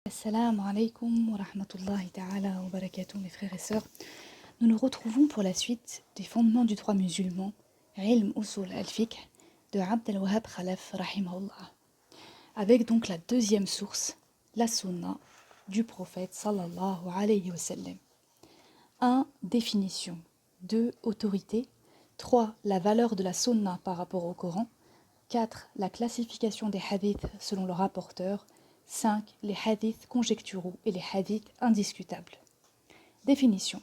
Assalamu alaikum wa rahmatullahi ta'ala wa barakatuh, mes frères et sœurs. Nous nous retrouvons pour la suite des fondements du droit musulman, Ilm Usul al-Fiqh de Abd al-Wahhab Khalaf rahimahullah. Avec donc la deuxième source, la sunna du prophète sallallahu alayhi wa sallam. 1. Définition. 2. Autorité. 3. La valeur de la sunna par rapport au Coran. 4. La classification des hadiths selon leur rapporteur. 5. Les hadiths conjecturaux et les hadiths indiscutables. Définition.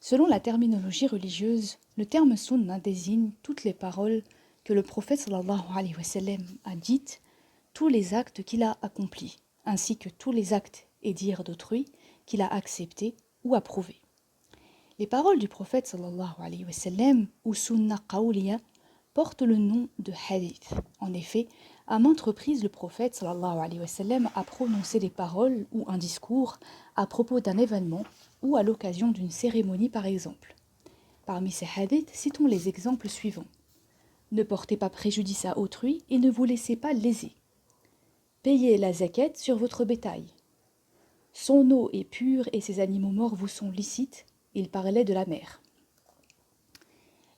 Selon la terminologie religieuse, le terme sunna désigne toutes les paroles que le prophète sallallahu alayhi wa sallam a dites, tous les actes qu'il a accomplis, ainsi que tous les actes et dires d'autrui qu'il a acceptés ou approuvés. Les paroles du prophète sallallahu alayhi wa sallam, ou sunna qawliya, portent le nom de hadith. En effet, à maintes reprises, le prophète sallallahu alayhi wa sallam a prononcé des paroles ou un discours à propos d'un événement ou à l'occasion d'une cérémonie par exemple. Parmi ces hadiths, citons les exemples suivants. Ne portez pas préjudice à autrui et ne vous laissez pas léser. Payez la zakat sur votre bétail. Son eau est pure et ses animaux morts vous sont licites. Il parlait de la mer.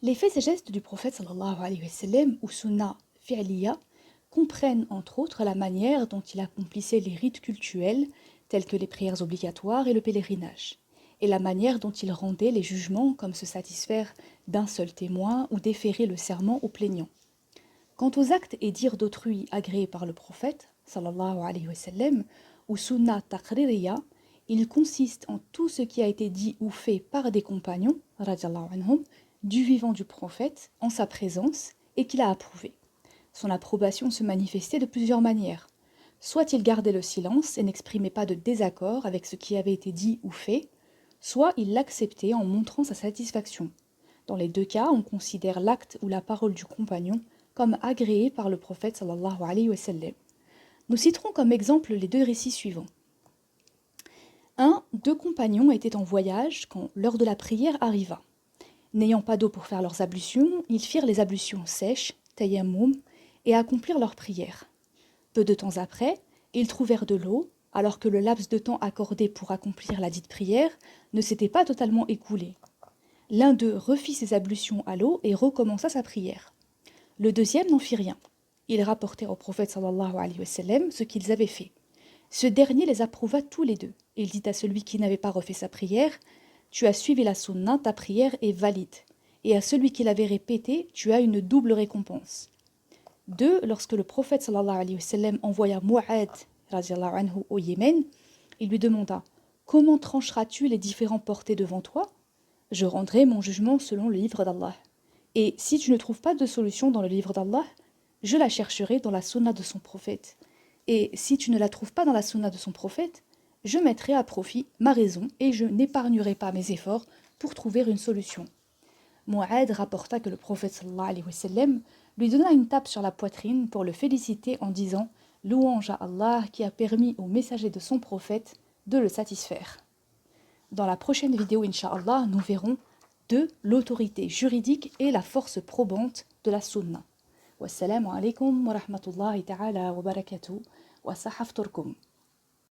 Les faits et gestes du prophète sallallahu alayhi wa sallam, ou sunna fi'liya, comprennent entre autres la manière dont il accomplissait les rites cultuels, tels que les prières obligatoires et le pèlerinage, et la manière dont il rendait les jugements, comme se satisfaire d'un seul témoin ou déférer le serment au plaignant. Quant aux actes et dires d'autrui agréés par le prophète, sallallahu alayhi wa sallam, ou sunna taqririya, il consiste en tout ce qui a été dit ou fait par des compagnons, radiallahu anhum, du vivant du prophète, en sa présence, et qu'il a approuvé. Son approbation se manifestait de plusieurs manières. Soit il gardait le silence et n'exprimait pas de désaccord avec ce qui avait été dit ou fait, soit il l'acceptait en montrant sa satisfaction. Dans les deux cas, on considère l'acte ou la parole du compagnon comme agréé par le prophète sallallahu alayhi wa sallam. Nous citerons comme exemple les deux récits suivants. 1. Deux compagnons étaient en voyage quand l'heure de la prière arriva. N'ayant pas d'eau pour faire leurs ablutions, ils firent les ablutions sèches, tayammum, et accomplirent leur prière. Peu de temps après, ils trouvèrent de l'eau, alors que le laps de temps accordé pour accomplir la dite prière ne s'était pas totalement écoulé. L'un d'eux refit ses ablutions à l'eau et recommença sa prière. Le deuxième n'en fit rien. Ils rapportèrent au prophète sallallahu alayhi wa sallam ce qu'ils avaient fait. Ce dernier les approuva tous les deux. Il dit à celui qui n'avait pas refait sa prière « Tu as suivi la sunna, ta prière est valide. » Et à celui qui l'avait répétée « Tu as une double récompense. » 2. Lorsque le prophète sallallahu alayhi wa sallam envoya Mu'ad radiallahu anhu au Yémen, il lui demanda « Comment trancheras-tu les différents portés devant toi ? Je rendrai mon jugement selon le livre d'Allah. Et si tu ne trouves pas de solution dans le livre d'Allah, je la chercherai dans la sunna de son prophète. Et si tu ne la trouves pas dans la sunna de son prophète, je mettrai à profit ma raison et je n'épargnerai pas mes efforts pour trouver une solution. » Mu'ad rapporta que le prophète sallallahu alayhi wa sallam lui donna une tape sur la poitrine pour le féliciter en disant « Louange à Allah qui a permis au messager de son prophète de le satisfaire. » Dans la prochaine vidéo, Inch'Allah, nous verrons 2. L'autorité juridique et la force probante de la sunna. Wassalamu alaikum wa rahmatullahi ta'ala wa barakatuh wa sahafturkum.